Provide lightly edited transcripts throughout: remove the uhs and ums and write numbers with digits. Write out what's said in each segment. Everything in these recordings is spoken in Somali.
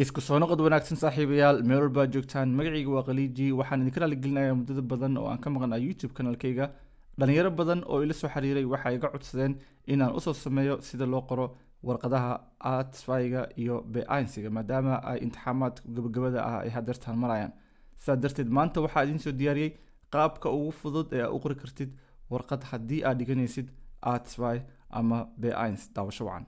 isku soo noqod wanaagsan saaxiibayaal meel walba joogtaan magacayga waa khaliiji waxaan idinka raaligelinayaa muddada badan oo aan ka maqnaa youtube kanaalkayga dhalinyaro badan oo ila soo xiriiray waxay iga codsadeen inaan usoo sameeyo sida loo qoro warqadaha artsfyga iyo b1-siga maadaama ay imtixaamaadka gabagabada ah ay hadeertaan marayaan sidaa darteed maanta waxaa idiin soo diyaariyey qaabka ugu fudud ee aad u qori kartid warqad haddii aad dhiganaysid artsfy ama b1 daawasho wacan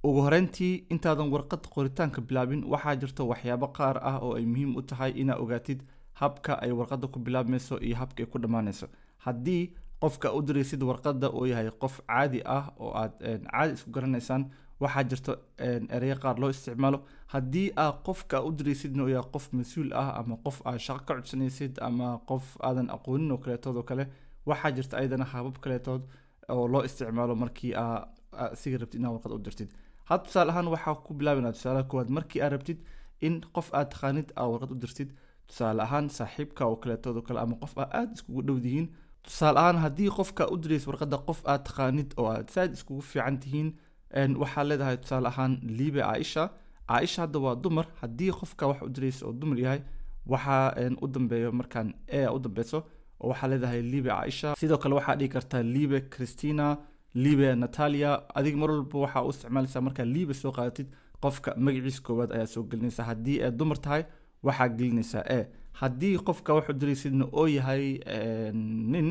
ugu horeyntii intaadan warqad qoritaanka bilaabin waxaa jirta waxyaabo qaar ah oo ay muhiim u tahay inaad ogaatid habka ay warqadda ku bilaabmayso iyo habka ay ku dhammaanayso haddii qofka u diraysid warqadda uu yahay qof caadi ah oo aad caadi isku garanaysaan waxaa jirta ereyo qaar loo isticmaalo haddii aad qofka u diraysidna uu yahay qof mas-uul ah ama qof aad shaqo ka codsanaysid ama qof aadan aqoonin oo kaleetood oo kale waxaa jirta ayadana habab kaleetood oo loo isticmaalo markii aad siga rabtid inaad warqad u dirtid had tusaale ahaan waxaa ku bilaabinaa tusaalaha koowaad markii aad rabtid in qof aad taqaanid aad warqad u dirtid tusaale ahaan saaxiibka oo kaleetood oo kale ama qof aad iskugu dhow dihiin tusaale ahaan haddii qofka u diraysa warqadda qof aad taqaanid oo aad saad iskugu fiican tihiin waxaa leedahay tusaale ahaan liibe caaisha hadda waa dumar haddii qofka wax u diraysa oo dumar yahay waxaa u dambeeyo markaan u dambeyso oo waxaa leedahay liibe caaisha sidoo kale waxaa dhigi kartaa liibe christina liibe natalia adig mar walba waxaa u isticmaalaysaa markaa liibe soo qaadatid qofka magaciisa koowaad ayaa soo gelinaysaa haddii ay dumar tahay waxaa gelinaysaa haddii qofka waxu diraysidna oo yahay nin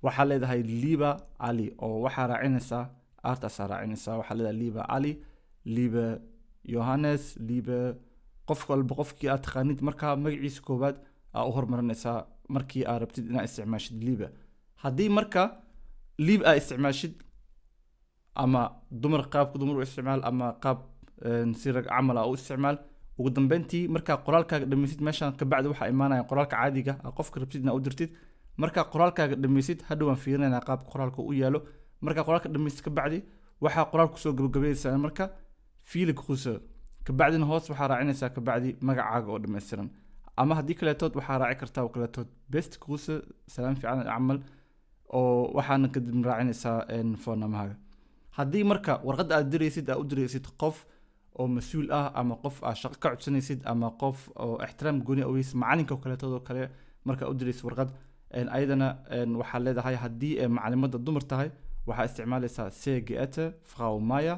waxaa leedahay liiba cali oo waxaa raacinaysaa artaasaa raacinaysaa waxaa leedahay liiba cali liibe yohannes liibe qof walba qofkii aad taqaanid markaa magaciisa koowaad aa u hormarinaysaa markii aad rabtid inaad isticmaashid liibe haddii marka liib aad isticmaashid ama dumar qaabka dumar u isticmaal ama qaab si rag camal u isticmaal ugu dambeyntii markaa qoraalkaaga dhammaysid meeshaan kabacdi waxaa imaanaya qoraalka caadiga qofka rabtid inaad u dirtid markaa qoraalkaaga dhammaysid hadhow waan fiirinayna qaabka qoraalka u yaalo markaa qoraalka dhammaysid kabacdi waxaa qoraalku soo gabagabayaysaa marka fiilig quse kabacdina hoos waxaa raacinaysaa kabacdi magacaaga oo dhammaystiran ama haddii kaleetood waxaa raaci kartaa oo kaleetood best quse salaam fiican camal oo waxaana kadib raacinaysaa foonamahaaga haddii marka warqadda aad diraysid aad u diraysid qof oo mas-uul ah ama qof aad shaqo ka codsanaysid ama qof oo ixtiraam gooni aweys macalinka oo kaleetood oo kale markaa u diraysid warqad ayadana waxaa leedahay haddii macalimada dumar tahay waxaa isticmaalaysaa segeete frau maya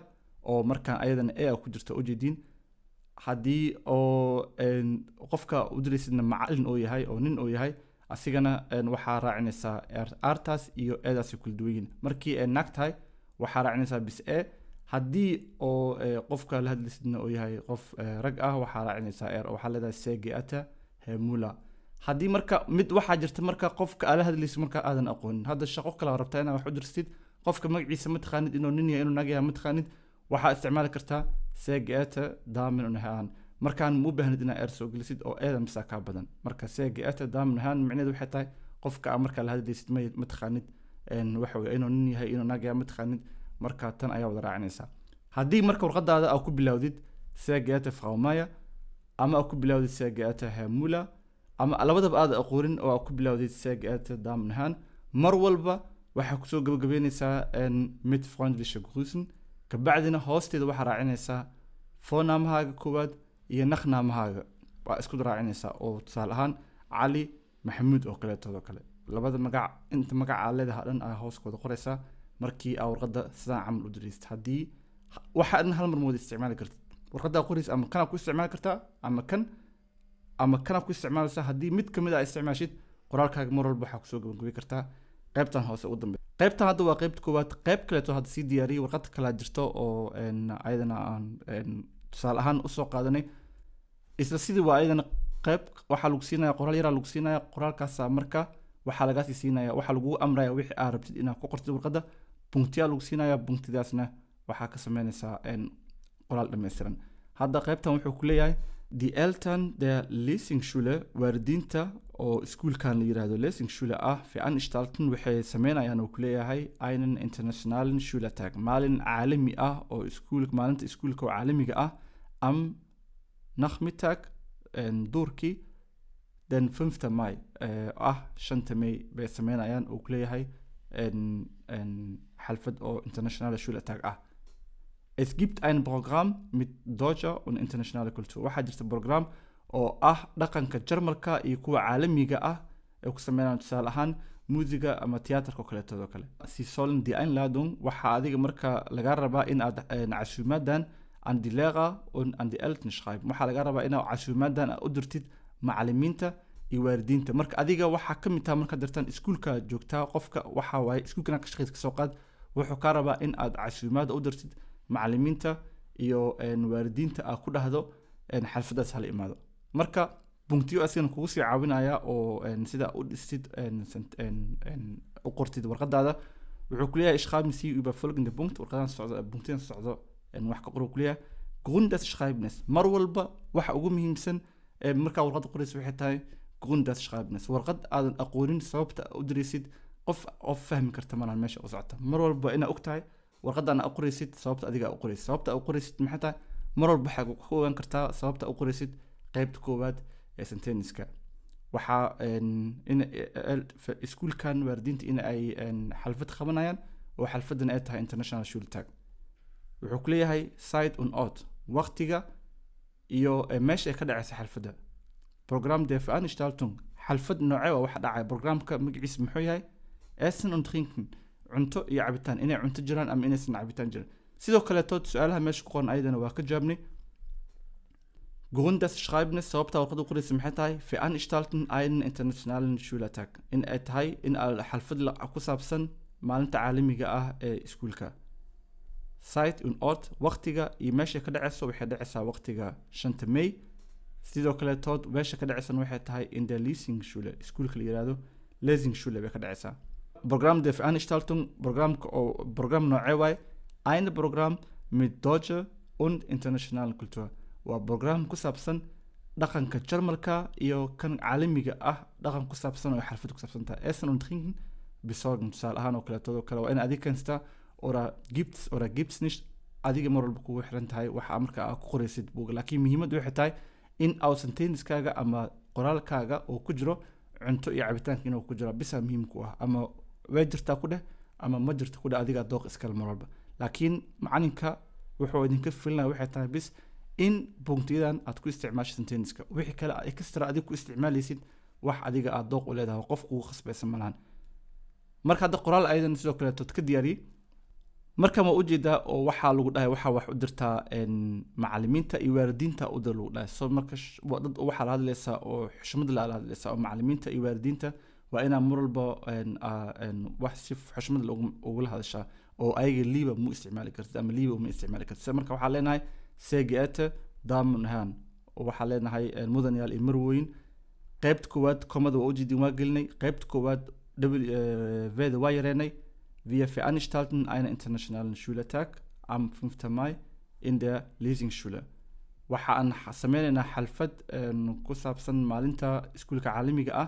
oo markaan ayadana ku jirta ujeediin haddii oo qofka u diraysidna macalin oo yahay oo nin oo yahay asigana waxaa raacinaysaa artaas iyo eedaasi kula duwayiin markii naag tahay waxaa raacinaysaa bis haddii oo qofka la hadlaysidna oo yahay qof rag ah waxaa raacinaysaa oo waxaa leedahay segeata hemula haddii marka mid waxaa jirta marka qofka aad la hadlaysid marka aadan aqoonin hadda shaqo kale rabtaa inaad wax u dirtid qofka magaciisa ma taqaanid inuu nin yahay inuu naag yahay ma taqaanid waxaa isticmaali kartaa segeata damin unahaan markaan ma u baahnid inaad soo gelisid oo eedan bisaa kaa badan marka segeata damin unahaan micnaheedu waxay tahay qofka markaa la hadlaysid ma taqaanid waxa weeye inuu nin yahay inuu naag yahay ma taqaanid marka tan ayaa wada raacinaysaa haddii marka warqadaada aad ku bilowdid segeata frau maya ama aad ku bilowdid segeata hemula ama labadaba aad aqoonin oo aad ku bilowdid segeata damin mar walba waxaa kusoo gabagabeynaysaa mit freundliche grüßen kabacdina hoosteeda waxaa raacinaysaa foonamahaaga koowaad iyo naqnaamahaaga waa isku raacinaysaa oo tusaale ahaan cali maxamuud oo kaleetood oo kale labada magac inta magaca leedahay dhan aa hooskooda qoraysaa markii aa warqadda sidaan camal u diraysid haddii waxaa dhan hal mar mooda isticmaali kartid warqaddaa qoraysa ama kanaa ku isticmaali kartaa ama kanaa ku isticmaalaysaa haddii mid kamid a isticmaashid qoraalkaaga mar walba waxaa kusoo gabagabi kartaa qaybtan hoose ugu dambe qaybtan hadda waa qaybta koowaad qayb kaleeto hadda sii diyaariyay warqad kalaa jirto oo ayadana aan tusaale ahaan usoo qaadanay isla sidii waa ayadana qayb waxaa lagu siinaya qoraal yaraa lagu siinaya qoraalkaasa marka waxaa lagaasii siinaya waxaa lagugu amraya wixii aad rabtid inaad ku qortid warqadda bunktiyaa lagu siinaya bunktidaasna waxaa ka sameynaysaa qoraal dhammaystiran hadda qaybtan wuxuu ku leeyahay die Eltern der Lesingschule waalidiinta oo iskuulkan la yiraahdo Lesingschule veranstalten waxay sameynayaan oo ku leeyahay einen internationalen Schultag maalin caalami ah oo maalinta iskuulka oo caalamiga ah am Nachmittag duurkii den 5 Mai 5 May bay sameynayaan oo ku leeyahay xalfad oo international Schultag Es gibt ein Programm mit deutscher und internationaler Kultur. Waxaa jirta program oo ah dhaqanka Jarmalka iyo kuwa caalamiga ah ee ku sameeyaan tusaale ahaan muusiga ama tiyaatarka kaleetooda kale. Sie sollen die Einladung waxaa adiga marka laga rabaa in aad casuumadan an die Lehrer und an die Eltern schreiben. Waxaa laga rabaa in aad casuumadan u dirtid macallimiinta iyo waalidiinta. Marka adiga waxaa ka mid tahay marka dirtaan iskuulka joogtaa qofka waxa waaye iskuulkana ka shaqeyd ka soo qaad wuxuu ka rabaa in aad casuumaad u dirtid macallimiinta iyo waalidiinta aad ku dhahdo xalfadaas hala imaado. Marka buntiyo asina kugu sii caawinaya oo sida u dhistid u qortid warqadaada wuxuu ku leeyahay schreiben Sie über folgende Punkt warqadan socdo buntiyan socdo wax ka qoro ku leeyahay Grund des Schreibens mar walba waxa ugu muhiimsan marka warqad qorayso waxay tahay Grund des Schreibens warqad aadan aqoonin sababta u dirisid qof fahmi karta malan meesha u socota mar walba ina ogtahay warqadan aad qoraysid sababta adiga u qoraysid sababta u qoraysid maxay tahay mar walba waxaad ku ogaan kartaa sababta u qoraysid qaybta koowaad ee senteniska waxaa in iskuulkan waalidiinta in ay xalfad qabanayaan oo xalfadan ay tahay international Schultag wuxuu ku leeyahay side und ort waqtiga iyo meesha ay ka dhacaysa xalfada program der Veranstaltung xalfad noocee waa waxa dhacay programka magaciisa muxuu yahay essen und trinken cunto iyo cabitaan inay cunto jiraan ama inaysan cabitaan jirin sidoo kale tood su'aalaha meesha ku qoran ayadana waa ka jawaabnay Grund des Schreibens sababta warqad u qoraysa maxay tahay Veranstalten einen internationalen Schultag in ay tahay in xalfad ku saabsan maalinta caalamiga ah ee iskuulka site und ort waqtiga iyo meesha ka dhacayso waxay dhacaysaa waqtiga 5 May sidoo kale tood meesha ka dhacaysan waxay tahay in der Lesingschule iskuulka la yiraahdo Lesingschule bay ka dhacaysaa Programm der Veranstaltung Programm noocee waay ein Programm mit deutscher und internationaler Kultur waa program ku saabsan dhaqanka Jarmalka iyo kan caalamiga ah dhaqan ku saabsan oo xalfad ku saabsan tahay essen und trinken besorgen tusaale ahaan oo kaleetoodo kale waa in adiga kasta oder gibt's nicht adiga mar walba kugu xiran tahay waxa marka aad ku qoraysid buug laakiin muhiimadu waxay tahay in aad senteniskaaga ama qoraalkaaga oo ku jiro cunto iyo cabitaanka inuu ku jiro bisa muhiim ku ah ama way jirtaa ku dheh ama ma jirto ku dheh adiga dooq iskala mar walba laakiin macalinka wuxuu idinka filinaya waxay tahay bis in buntiyadan aad ku isticmaasho senteniska wixii kale extra adiga ku isticmaalaysid wax adiga aad dooq u leedahay qof kugu khasbaysan malahan marka hadda qoraal aydan sidoo kale tood ka diyaari marka ma u jeedaa oo waxa lagu dhahay waxa wax u dirtaa macallimiinta iyo waalidiinta u dir lagu dhahay soo marka dad waxa la hadlaysa oo xushmad la hadlaysa oo macallimiinta iyo waalidiinta waa inaa mar walba wax si xushmad ugu la hadashaa oo ayaga liiba mu isticmaali kartid ama liiba uma isticmaali kartid marka waxaa leenahay sehr geehrte Damen und Herren waxaa leenahay mudanayaal iyo marweyn qaybta koowaad komada waa u jeedin waa gelinay qaybta koowaad wda waa yareenay Wir veranstalten einen internationalen Schultag am 5. Mai in der Lesingschule. Waxaan sameeynaa xalfad ku saabsan maalinta iskuulka caalamiga ah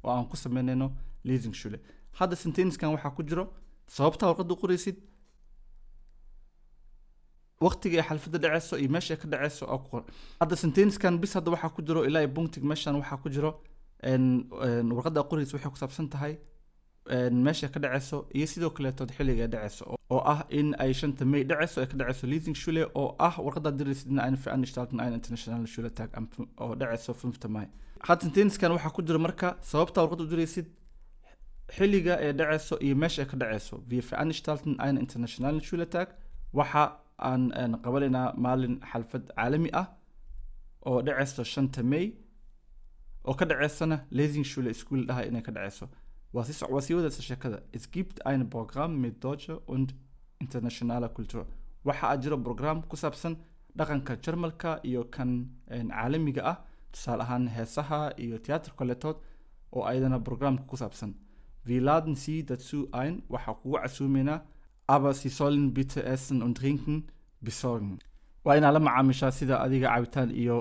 oo aan ku sameynayno Lesingschule. Hadda senteniskan waxa ku jiro sababta warqad u qoraysid waqtiga xalfada dhacayso iyo meesha ka dhacayso oo qor. Hadda senteniskan bis hadda waxa ku jiro ilaa buntiga meeshan waxa ku jiro warqada qoraysid waxay ku saabsan tahay meesha ka dhacayso iyo sidoo kale tood xilliga dhacayso oo ah in ay 5 May dhacayso ay ka dhacayso Lesingschule oo ah warqada diraysid in ay Veranstaltung einen internationalen Schultag oo dhacayso 5 May hadda senteniskan waxa ku jiro marka sababta warqada u diraysid xilliga ay dhacayso iyo meesha ka dhacayso wir veranstalten einen internationalen Schultag waxa aan qabanayna maalin xalfad caalami ah oo dhacayso 5 May oo ka dhacaysana Lesingschule school dhaha inay ka dhacayso was hier das shakada es gibt ein Programm mit deutscher und internationaler Kultur waxa ajiro program ku saabsan dhaqanka Jarmalka iyo kan caalamiga ah tusaale ahaan heesaha iyo tiyaatarka kaleetood oo ayadana program ku saabsan wir laden Sie dazu ein waxa kugu casuumeynaa aber Sie sollen bitte essen und trinken besorgen waa inaa la macaamishaa sida adiga cabitaan iyo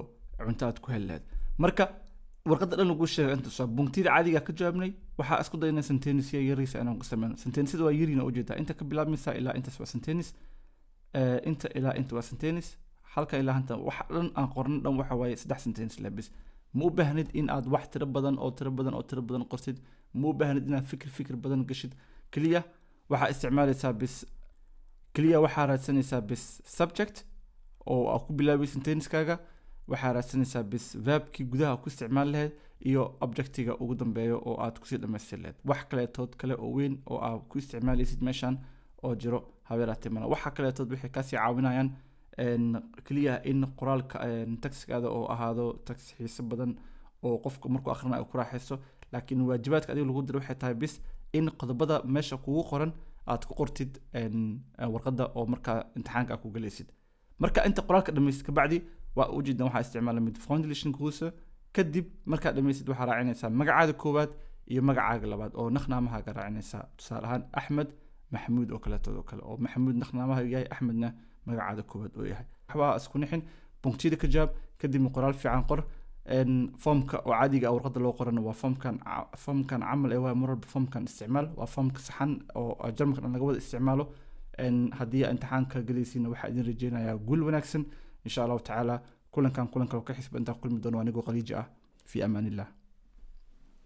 cunto aad ku helayd marka warqada dhan lagu sheegay inta soo buntida caadiga ka jawaabnay waxa isku daynaa sentence yariisa inaan ku sameeyno sentence waa yariina u jeedaa inta ka bilaabmaysa ilaa inta waa sentence inta ilaa inta waa sentence halka ilaa inta wax dhan aan qorno dhan waxa waaye 3 sentence labis ma u baahnid in aad wax tiro badan qortid ma u baahnid in aad fikir badan gashid kaliya waxa isticmaalaysaa bis kaliya waxaa raadsanaysaa bis subject oo aad ku bilaabay sentenskaaga, waxaa raadsanaysaa bis verbkii gudaha ku isticmaal lahayd iyo objectiga ugu dambeeyo oo aad kusii dhamaystir lahayd. wax kaleetood kale oo weyn oo aad ku isticmaalaysid meeshan oo jiro habeeraatee mana. waxa kaleetood waxay kasii caawinayaan kaliya in qoraalka taxigaada oo ahaado tax xiiso badan oo qofka markuu akhrinayo ku raaxayso, laakiin waajibaadka adiga lagu diro waxay tahay bis in qodobada meesha kugu qoran aad ku qortid warqadda oo markaa imtixaanka aad ku galaysid. marka inta qoraalka dhamaysid kabacdi waa ujeedan waxaa isticmaala mid foundation kuusa. kadib markaa dhamaysid waxaa raacinaysaa magacaada koowaad iyo magacaaga labaad oo naqnaamahaaga raacinaysaa. tusaale ahaan axmed maxamuud oo kaleetood oo kale, oo maxamuud naqnaamaha yahay, axmedna magacaada koowaad oo yahay. waxbaa isku nixin, punktida ka jaab, kadibna qoraal fiican qor. foomka oo caadiga warqadda loo qorana waa foomkan camal ee waa marwalba foomkan isticmaal, waa foomka saxan oo jarmalka dhan laga wada isticmaalo. haddii imtixaanka galaysiina waxaa idin rajeynayaa guul wanaagsan insha allahu tacaala. kulankan ka xisba intaan kulmi doono anigoo qaliiji ah. fi amaan illah.